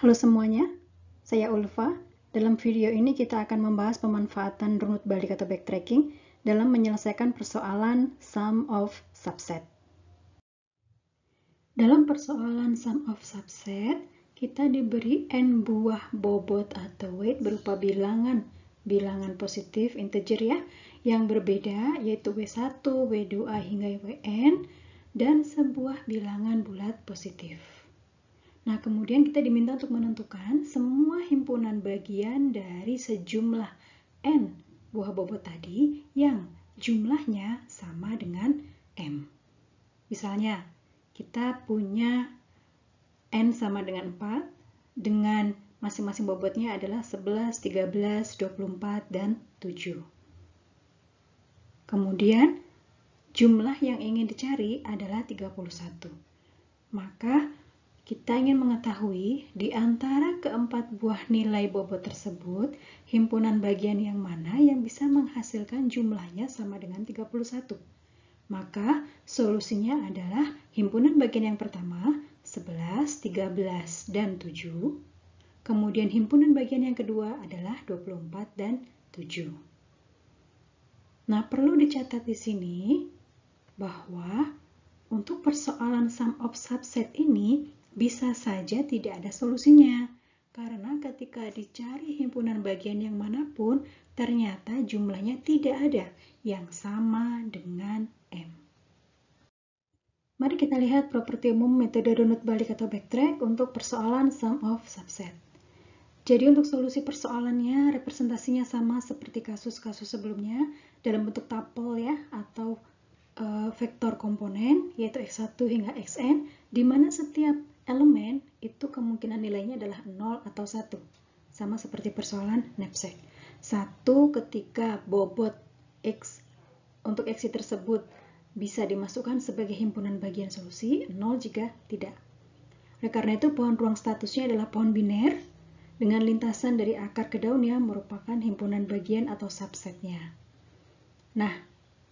Halo semuanya, saya Ulfa. Dalam video ini kita akan membahas pemanfaatan runut balik atau backtracking dalam menyelesaikan persoalan sum of subset. Dalam persoalan sum of subset, kita diberi n buah bobot atau weight berupa bilangan positif integer ya, yang berbeda yaitu W1, W2 hingga Wn, dan sebuah bilangan bulat positif. Nah, kemudian kita diminta untuk menentukan semua himpunan bagian dari sejumlah n buah bobot tadi yang jumlahnya sama dengan m. Misalnya, kita punya n sama dengan 4 dengan masing-masing bobotnya adalah 11, 13, 24, dan 7. Kemudian, jumlah yang ingin dicari adalah 31. Maka, kita ingin mengetahui di antara keempat buah nilai bobot tersebut, himpunan bagian yang mana yang bisa menghasilkan jumlahnya sama dengan 31. Maka solusinya adalah himpunan bagian yang pertama 11, 13, dan 7. Kemudian himpunan bagian yang kedua adalah 24 dan 7. Nah, perlu dicatat di sini bahwa untuk persoalan sum of subset ini bisa saja tidak ada solusinya, karena ketika dicari himpunan bagian yang manapun, ternyata jumlahnya tidak ada yang sama dengan M. Mari kita lihat properti umum metode runut balik atau backtrack untuk persoalan sum of subset. Jadi untuk solusi persoalannya, representasinya sama seperti kasus-kasus sebelumnya, dalam bentuk tuple ya, atau vektor komponen, yaitu x1 hingga xn, di mana setiap elemen itu kemungkinan nilainya adalah 0 atau 1. Sama seperti persoalan knapsack. 1 ketika bobot x untuk x tersebut bisa dimasukkan sebagai himpunan bagian solusi, 0 jika tidak. Oleh karena itu, pohon ruang statusnya adalah pohon biner dengan lintasan dari akar ke daun yang merupakan himpunan bagian atau subsetnya. Nah,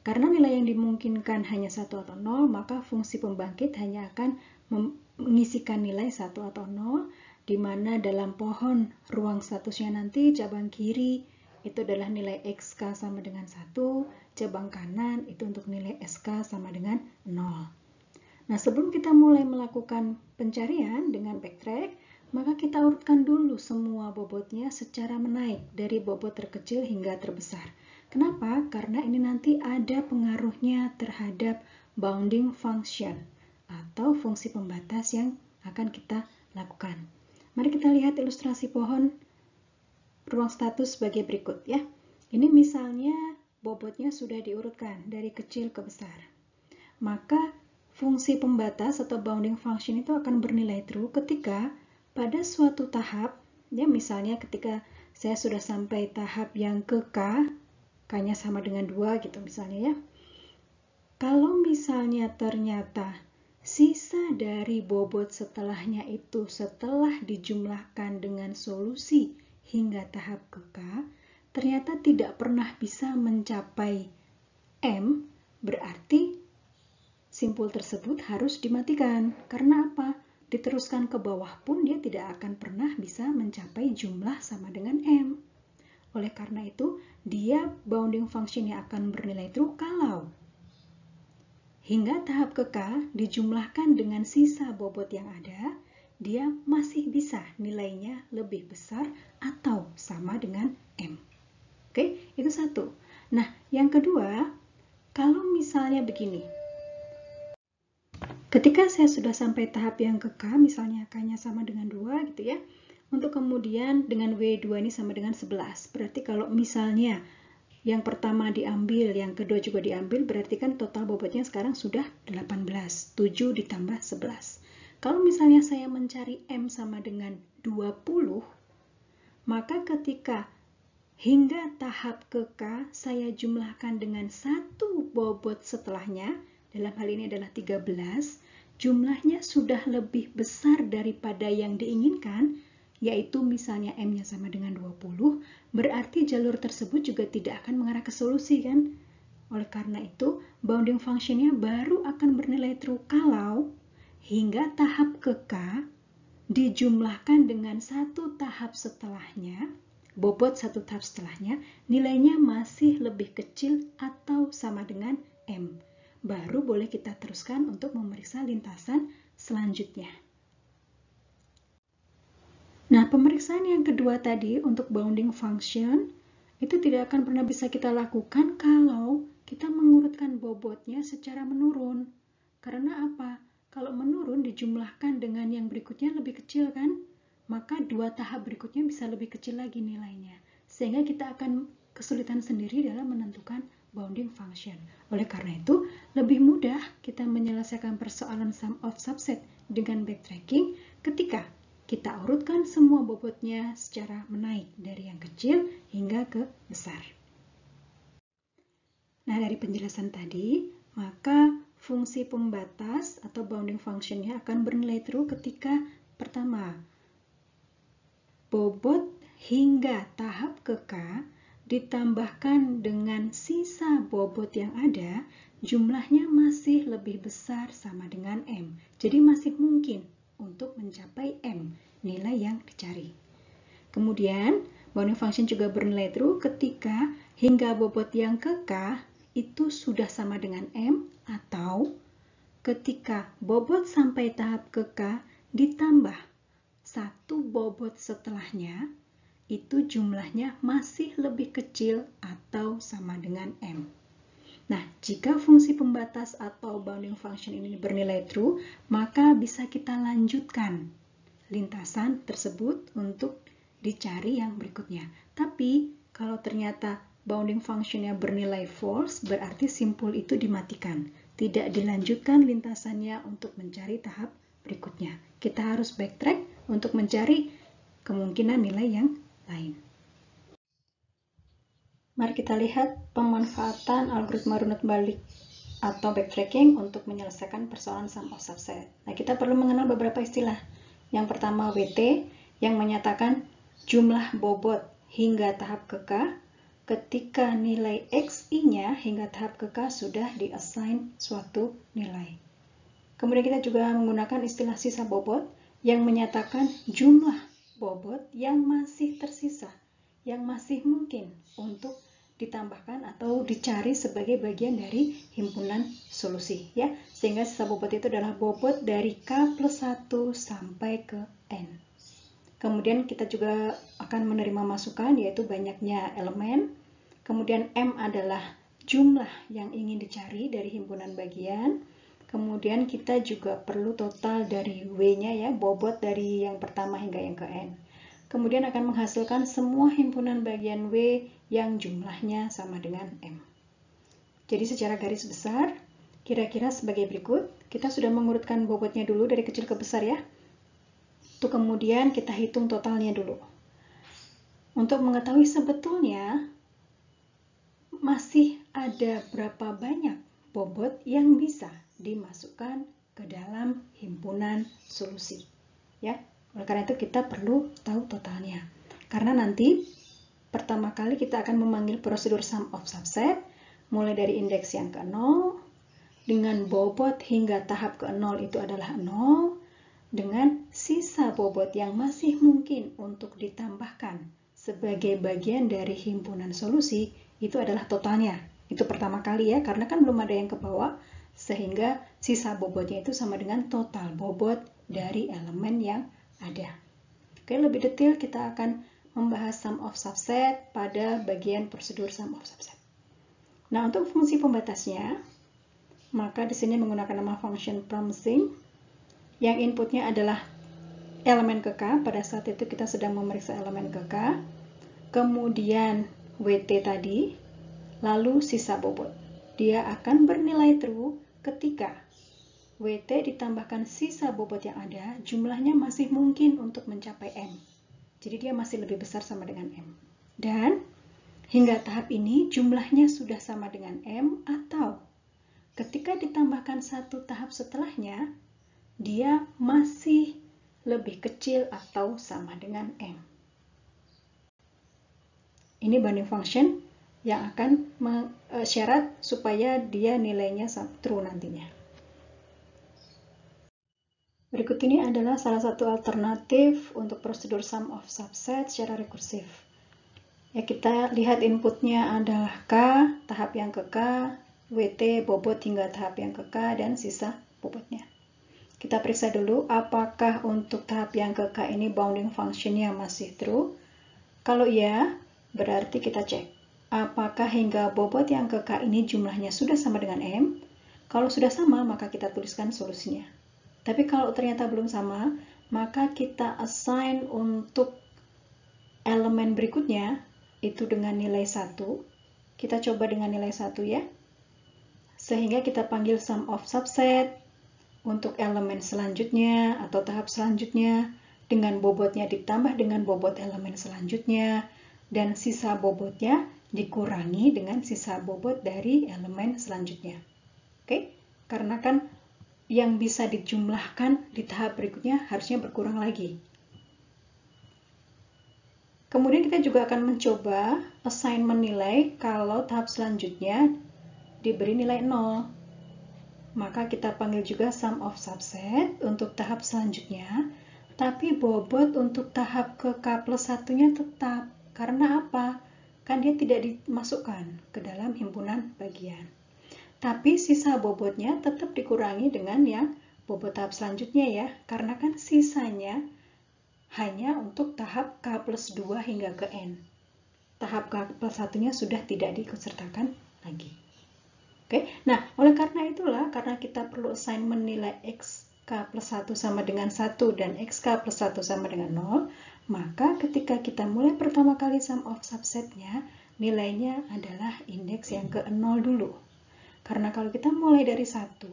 karena nilai yang dimungkinkan hanya 1 atau 0, maka fungsi pembangkit hanya akan mengisikan nilai 1 atau 0, di mana dalam pohon ruang statusnya nanti cabang kiri itu adalah nilai xk sama dengan 1, cabang kanan itu untuk nilai sk sama dengan 0. Nah, sebelum kita mulai melakukan pencarian dengan backtrack, maka kita urutkan dulu semua bobotnya secara menaik dari bobot terkecil hingga terbesar. Kenapa? Karena ini nanti ada pengaruhnya terhadap bounding function atau fungsi pembatas yang akan kita lakukan. Mari kita lihat ilustrasi pohon ruang status sebagai berikut ya. Ini misalnya bobotnya sudah diurutkan dari kecil ke besar. Maka fungsi pembatas atau bounding function itu akan bernilai true ketika pada suatu tahap, ya misalnya ketika saya sudah sampai tahap yang ke K, K-nya sama dengan 2 gitu misalnya ya. Kalau misalnya ternyata sisa dari bobot setelahnya itu setelah dijumlahkan dengan solusi hingga tahap ke K, ternyata tidak pernah bisa mencapai M, berarti simpul tersebut harus dimatikan. Karena apa? Diteruskan ke bawah pun dia tidak akan pernah bisa mencapai jumlah sama dengan M. Oleh karena itu, dia bounding function-nya akan bernilai true kalau hingga tahap ke K dijumlahkan dengan sisa bobot yang ada, dia masih bisa nilainya lebih besar atau sama dengan M. Oke, itu satu. Nah, yang kedua, kalau misalnya begini. Ketika saya sudah sampai tahap yang ke K, misalnya K-nya sama dengan 2 gitu ya, untuk kemudian dengan W2 ini sama dengan 11. Berarti kalau misalnya yang pertama diambil, yang kedua juga diambil, berarti kan total bobotnya sekarang sudah 18. 7 ditambah 11. Kalau misalnya saya mencari M sama dengan 20, maka ketika hingga tahap ke K saya jumlahkan dengan satu bobot setelahnya, dalam hal ini adalah 13, jumlahnya sudah lebih besar daripada yang diinginkan, yaitu misalnya M-nya sama dengan 20, berarti jalur tersebut juga tidak akan mengarah ke solusi kan? Oleh karena itu, bounding function-nya baru akan bernilai true kalau hingga tahap ke K dijumlahkan dengan satu tahap setelahnya, bobot satu tahap setelahnya, nilainya masih lebih kecil atau sama dengan M. Baru boleh kita teruskan untuk memeriksa lintasan selanjutnya. Nah, pemeriksaan yang kedua tadi untuk bounding function itu tidak akan pernah bisa kita lakukan kalau kita mengurutkan bobotnya secara menurun. Karena apa? Kalau menurun dijumlahkan dengan yang berikutnya lebih kecil kan? Maka dua tahap berikutnya bisa lebih kecil lagi nilainya. Sehingga kita akan kesulitan sendiri dalam menentukan bounding function. Oleh karena itu, lebih mudah kita menyelesaikan persoalan sum of subset dengan backtracking ketika kita urutkan semua bobotnya secara menaik dari yang kecil hingga ke besar. Nah, dari penjelasan tadi, maka fungsi pembatas atau bounding function-nya akan bernilai true ketika pertama, bobot hingga tahap ke K ditambahkan dengan sisa bobot yang ada, jumlahnya masih lebih besar sama dengan M. Jadi masih mungkin untuk mencapai M, nilai yang dicari. Kemudian, bounding function juga bernilai true ketika hingga bobot yang ke K itu sudah sama dengan M, atau ketika bobot sampai tahap ke K ditambah satu bobot setelahnya, itu jumlahnya masih lebih kecil atau sama dengan M. Nah, jika fungsi pembatas atau bounding function ini bernilai true, maka bisa kita lanjutkan lintasan tersebut untuk dicari yang berikutnya. Tapi, kalau ternyata bounding function-nya bernilai false, berarti simpul itu dimatikan. Tidak dilanjutkan lintasannya untuk mencari tahap berikutnya. Kita harus backtrack untuk mencari kemungkinan nilai yang lain. Mari kita lihat pemanfaatan algoritma runut balik atau backtracking untuk menyelesaikan persoalan sum of subset. Nah, kita perlu mengenal beberapa istilah. Yang pertama WT yang menyatakan jumlah bobot hingga tahap ke K ketika nilai XI-nya hingga tahap ke K sudah di-assign suatu nilai. Kemudian kita juga menggunakan istilah sisa bobot yang menyatakan jumlah bobot yang masih tersisa, yang masih mungkin untuk ditambahkan atau dicari sebagai bagian dari himpunan solusi, ya. Sehingga sisa bobot itu adalah bobot dari K plus 1 sampai ke N. Kemudian kita juga akan menerima masukan, yaitu banyaknya elemen. Kemudian M adalah jumlah yang ingin dicari dari himpunan bagian. Kemudian kita juga perlu total dari W-nya, ya, bobot dari yang pertama hingga yang ke N. Kemudian akan menghasilkan semua himpunan bagian W yang jumlahnya sama dengan M. Jadi secara garis besar, kira-kira sebagai berikut. Kita sudah mengurutkan bobotnya dulu dari kecil ke besar, ya. Untuk kemudian kita hitung totalnya dulu. Untuk mengetahui sebetulnya masih ada berapa banyak bobot yang bisa dimasukkan ke dalam himpunan solusi, ya. Oleh karena itu kita perlu tahu totalnya. Karena nanti pertama kali kita akan memanggil prosedur sum of subset mulai dari indeks yang ke 0 dengan bobot hingga tahap ke 0 itu adalah 0 dengan sisa bobot yang masih mungkin untuk ditambahkan sebagai bagian dari himpunan solusi itu adalah totalnya. Itu pertama kali, ya, karena kan belum ada yang ke bawah sehingga sisa bobotnya itu sama dengan total bobot dari elemen yang ada. Oke, lebih detail kita akan membahas sum of subset pada bagian prosedur sum of subset. Nah, untuk fungsi pembatasnya, maka di sini menggunakan nama function promising yang inputnya adalah elemen ke K. Pada saat itu kita sedang memeriksa elemen ke K. Kemudian WT tadi, lalu sisa bobot. Dia akan bernilai true ketika WT ditambahkan sisa bobot yang ada, jumlahnya masih mungkin untuk mencapai M. Jadi dia masih lebih besar sama dengan M. Dan hingga tahap ini jumlahnya sudah sama dengan M, atau ketika ditambahkan satu tahap setelahnya, dia masih lebih kecil atau sama dengan M. Ini bounding function yang akan syarat supaya dia nilainya true nantinya. Berikut ini adalah salah satu alternatif untuk prosedur sum of subset secara rekursif. Ya, kita lihat inputnya adalah K, tahap yang ke K, WT, bobot hingga tahap yang ke K, dan sisa bobotnya. Kita periksa dulu apakah untuk tahap yang ke K ini bounding functionnya masih true. Kalau iya, berarti kita cek apakah hingga bobot yang ke K ini jumlahnya sudah sama dengan M. Kalau sudah sama, maka kita tuliskan solusinya. Tapi kalau ternyata belum sama, maka kita assign untuk elemen berikutnya itu dengan nilai 1. Kita coba dengan nilai 1 ya. Sehingga kita panggil sum of subset untuk elemen selanjutnya atau tahap selanjutnya dengan bobotnya ditambah dengan bobot elemen selanjutnya, dan sisa bobotnya dikurangi dengan sisa bobot dari elemen selanjutnya. Oke? Karena kan yang bisa dijumlahkan di tahap berikutnya harusnya berkurang lagi. Kemudian kita juga akan mencoba assignment nilai kalau tahap selanjutnya diberi nilai 0. Maka kita panggil juga sum of subset untuk tahap selanjutnya, tapi bobot untuk tahap ke K plus 1-nya tetap. Karena apa? Kan dia tidak dimasukkan ke dalam himpunan bagian. Tapi sisa bobotnya tetap dikurangi dengan yang bobot tahap selanjutnya ya, karena kan sisanya hanya untuk tahap K plus 2 hingga ke N. Tahap K plus 1-nya sudah tidak diikutsertakan lagi. Oke, nah oleh karena itulah, karena kita perlu assignment nilai XK plus 1 sama dengan 1 dan XK plus 1 sama dengan 0, maka ketika kita mulai pertama kali sum of subsetnya, nilainya adalah indeks yang ke 0 dulu. Karena kalau kita mulai dari 1,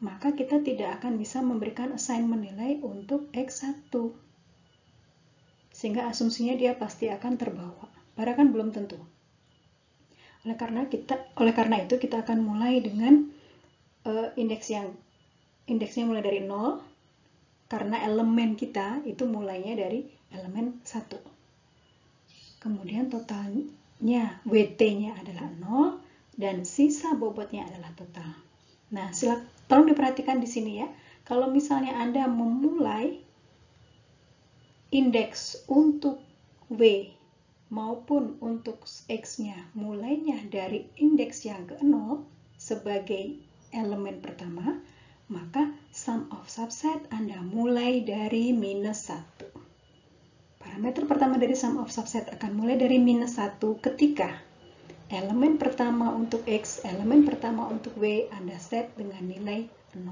maka kita tidak akan bisa memberikan assignment nilai untuk X1. Sehingga asumsinya dia pasti akan terbawa. Padahal kan belum tentu. Oleh karena itu kita akan mulai dengan indeksnya mulai dari 0, karena elemen kita itu mulainya dari elemen 1. Kemudian totalnya WT-nya adalah 0 dan sisa bobotnya adalah total. Nah, tolong diperhatikan di sini ya. Kalau misalnya Anda memulai indeks untuk W maupun untuk X-nya mulainya dari indeks yang ke 0 sebagai elemen pertama, maka sum of subset Anda mulai dari minus 1. Parameter pertama dari sum of subset akan mulai dari minus 1 ketika elemen pertama untuk X, elemen pertama untuk W Anda set dengan nilai 0.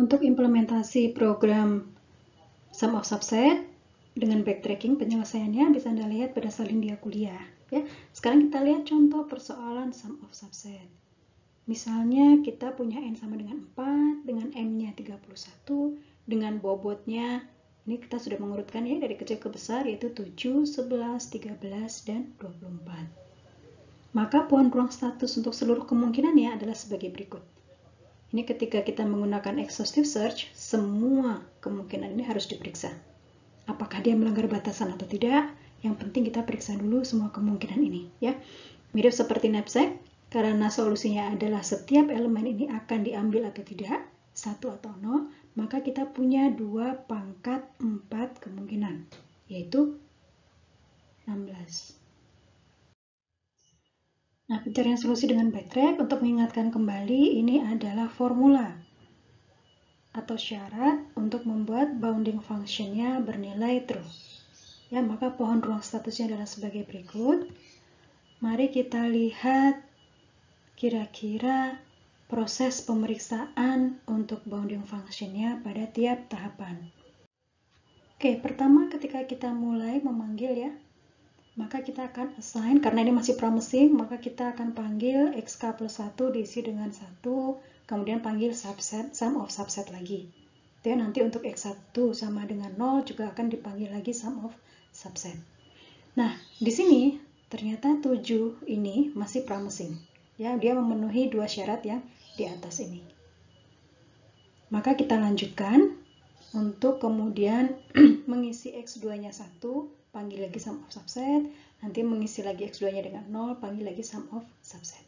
Untuk implementasi program sum of subset dengan backtracking penyelesaiannya bisa Anda lihat pada salindia kuliah. Ya. Sekarang kita lihat contoh persoalan sum of subset. Misalnya kita punya N sama dengan 4, dengan M-nya 31, dengan bobotnya, ini kita sudah mengurutkan ya dari kecil ke besar, yaitu 7, 11, 13, dan 24. Maka pohon ruang status untuk seluruh kemungkinannya adalah sebagai berikut. Ini ketika kita menggunakan exhaustive search, semua kemungkinan ini harus diperiksa. Apakah dia melanggar batasan atau tidak? Yang penting kita periksa dulu semua kemungkinan ini. Ya, mirip seperti knapsack, karena solusinya adalah setiap elemen ini akan diambil atau tidak, 1 atau 0, maka kita punya 2 pangkat 4 kemungkinan, yaitu 16. Nah, pencarian solusi dengan backtrack, untuk mengingatkan kembali, ini adalah formula atau syarat untuk membuat bounding functionnya bernilai true. Ya, maka pohon ruang statusnya adalah sebagai berikut. Mari kita lihat kira-kira proses pemeriksaan untuk bounding functionnya pada tiap tahapan. Oke, pertama ketika kita mulai memanggil ya, maka kita akan assign, karena ini masih promising, maka kita akan panggil XK plus 1 diisi dengan 1, kemudian panggil subset, sum of subset lagi. Dan nanti untuk X1 sama dengan 0 juga akan dipanggil lagi sum of subset. Nah, di sini ternyata 7 ini masih promising. Ya, dia memenuhi 2 syarat yang di atas ini. Maka kita lanjutkan untuk kemudian mengisi X2-nya 1, panggil lagi sum of subset, nanti mengisi lagi X2-nya dengan 0, panggil lagi sum of subset.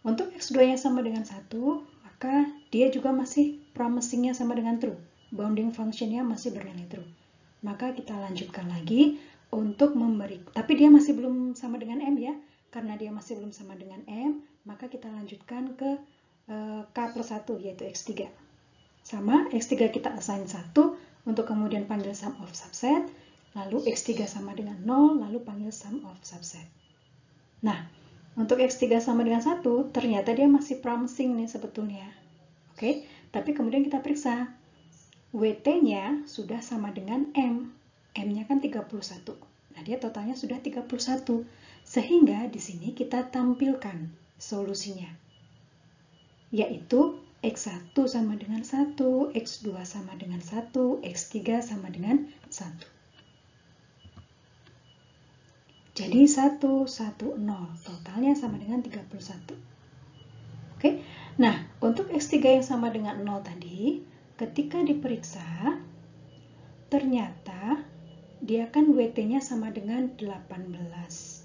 Untuk X2-nya sama dengan 1, maka dia juga masih promising-nya sama dengan true. Bounding function-nya masih bernilai true. Maka kita lanjutkan lagi untuk memberi, tapi dia masih belum sama dengan M ya. Karena dia masih belum sama dengan M, maka kita lanjutkan ke K plus 1, yaitu X3. Sama, X3 kita assign 1, untuk kemudian panggil sum of subset, lalu X3 sama dengan 0, lalu panggil sum of subset. Nah, untuk X3 sama dengan 1, ternyata dia masih promising nih sebetulnya. Oke, tapi kemudian kita periksa. WT-nya sudah sama dengan M. M-nya kan 31. Nah, dia totalnya sudah 31. Sehingga di sini kita tampilkan solusinya. Yaitu X1 sama dengan 1, X2 sama dengan 1, X3 sama dengan 1. Jadi 1, 1, 0. Totalnya sama dengan 31. Oke. Nah, untuk X3 yang sama dengan 0 tadi, ketika diperiksa, ternyata dia kan WT-nya sama dengan 18.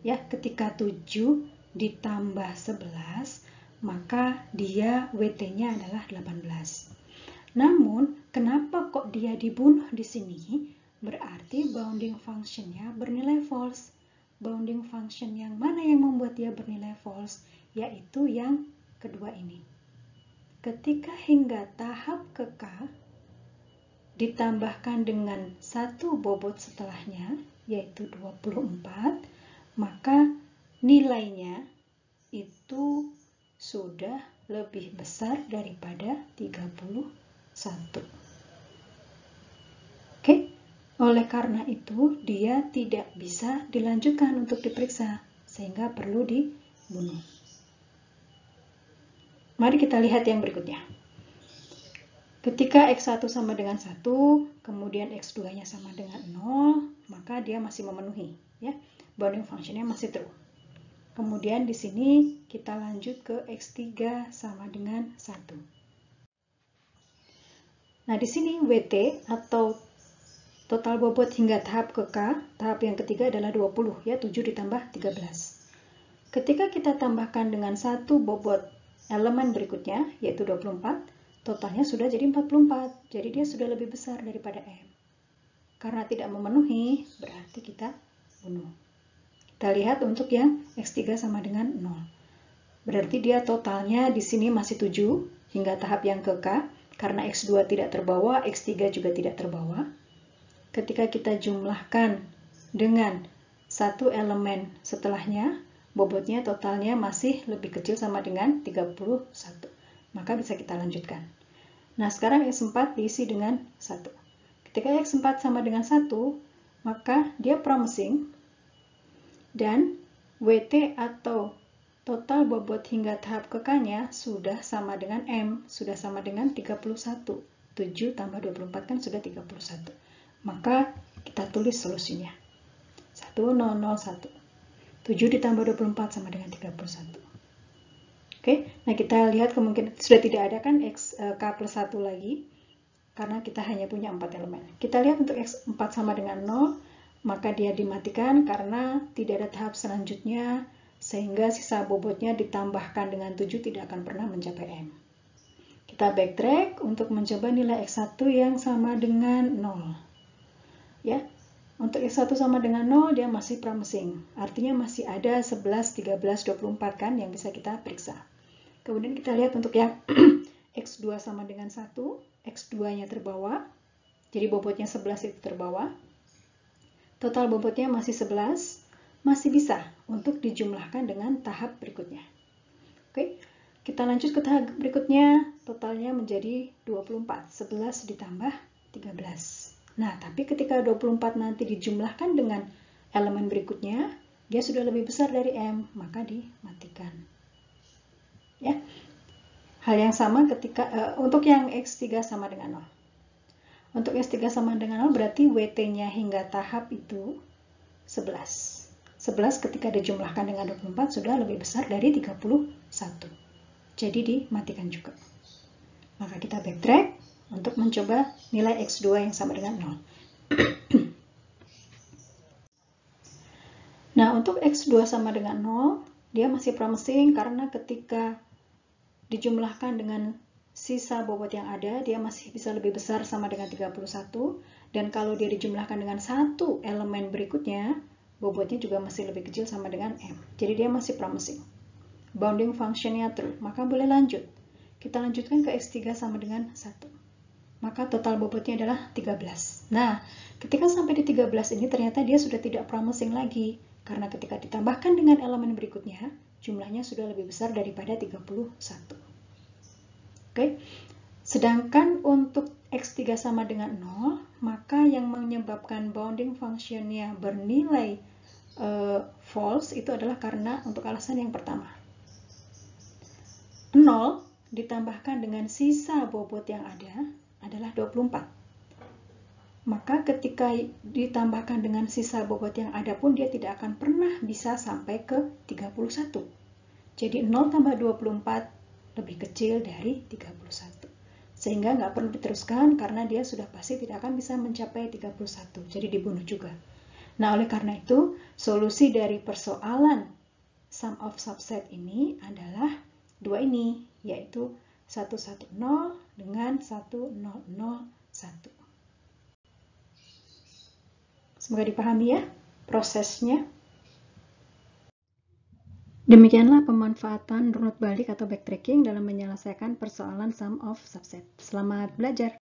Ya, ketika 7 ditambah 11, maka dia WT-nya adalah 18. Namun, kenapa kok dia dibunuh di sini? Berarti bounding function-nya bernilai false. Bounding function yang mana yang membuat dia bernilai false? Yaitu yang kedua ini. Ketika hingga tahap ke K ditambahkan dengan satu bobot setelahnya, yaitu 24, maka nilainya itu sudah lebih besar daripada 31. Oke, oleh karena itu dia tidak bisa dilanjutkan untuk diperiksa, sehingga perlu dibunuh. Mari kita lihat yang berikutnya. Ketika X1 sama dengan 1, kemudian X2-nya sama dengan 0, maka dia masih memenuhi, ya. Bounding function-nya masih true. Kemudian di sini kita lanjut ke X3 sama dengan 1. Nah, di sini WT atau total bobot hingga tahap ke K, tahap yang ketiga adalah 20, ya, 7 ditambah 13. Ketika kita tambahkan dengan satu bobot elemen berikutnya, yaitu 24, totalnya sudah jadi 44, jadi dia sudah lebih besar daripada M. Karena tidak memenuhi, berarti kita bunuh. Kita lihat untuk yang X3 sama dengan 0. Berarti dia totalnya di sini masih 7 hingga tahap yang ke K, karena X2 tidak terbawa, X3 juga tidak terbawa. Ketika kita jumlahkan dengan satu elemen setelahnya, bobotnya totalnya masih lebih kecil sama dengan 31. Maka bisa kita lanjutkan. Nah, sekarang X4 diisi dengan 1. Ketika X4 sama dengan 1, maka dia promising dan WT atau total bobot hingga tahap ke K-nya sudah sama dengan M, sudah sama dengan 31. 7 tambah 24 kan sudah 31. Maka kita tulis solusinya. 1001. 7 ditambah 24 sama dengan 31. Oke, nah kita lihat kemungkinan sudah tidak ada kan K plus 1 lagi, karena kita hanya punya 4 elemen. Kita lihat untuk X4 sama dengan 0, maka dia dimatikan karena tidak ada tahap selanjutnya, sehingga sisa bobotnya ditambahkan dengan 7 tidak akan pernah mencapai M. Kita backtrack untuk mencoba nilai X1 yang sama dengan 0. Ya, untuk X1 sama dengan 0, dia masih promising. Artinya masih ada 11, 13, 24 kan yang bisa kita periksa. Kemudian kita lihat untuk yang X2 sama dengan 1, X2-nya terbawa, jadi bobotnya 11 itu terbawa. Total bobotnya masih 11, masih bisa untuk dijumlahkan dengan tahap berikutnya. Oke, kita lanjut ke tahap berikutnya, totalnya menjadi 24, 11 ditambah 13. Nah, tapi ketika 24 nanti dijumlahkan dengan elemen berikutnya, dia sudah lebih besar dari M, maka dimatikan. Ya, hal yang sama ketika untuk yang X3 sama dengan 0. Untuk X3 sama dengan 0 berarti WT-nya hingga tahap itu 11. 11 ketika dijumlahkan dengan 24 sudah lebih besar dari 31. Jadi dimatikan juga. Maka kita backtrack untuk mencoba nilai X2 yang sama dengan 0. Nah, untuk X2 sama dengan 0, dia masih promising karena ketika dijumlahkan dengan sisa bobot yang ada, dia masih bisa lebih besar sama dengan 31. Dan kalau dia dijumlahkan dengan satu elemen berikutnya, bobotnya juga masih lebih kecil sama dengan M. Jadi dia masih promising. Bounding functionnya true, maka boleh lanjut. Kita lanjutkan ke X3 sama dengan 1. Maka total bobotnya adalah 13. Nah, ketika sampai di 13 ini ternyata dia sudah tidak promising lagi. Karena ketika ditambahkan dengan elemen berikutnya, jumlahnya sudah lebih besar daripada 31. Oke. Sedangkan untuk X3 sama dengan 0, maka yang menyebabkan bounding functionnya bernilai false itu adalah karena untuk alasan yang pertama. 0 ditambahkan dengan sisa bobot yang ada adalah 24. Maka ketika ditambahkan dengan sisa bobot yang ada pun dia tidak akan pernah bisa sampai ke 31. Jadi 0 tambah 24 lebih kecil dari 31. Sehingga nggak perlu diteruskan karena dia sudah pasti tidak akan bisa mencapai 31. Jadi dibunuh juga. Nah, oleh karena itu, solusi dari persoalan sum of subset ini adalah dua ini, yaitu 110 dengan 1001. Semoga dipahami ya prosesnya. Demikianlah pemanfaatan runut balik atau backtracking dalam menyelesaikan persoalan sum of subset. Selamat belajar!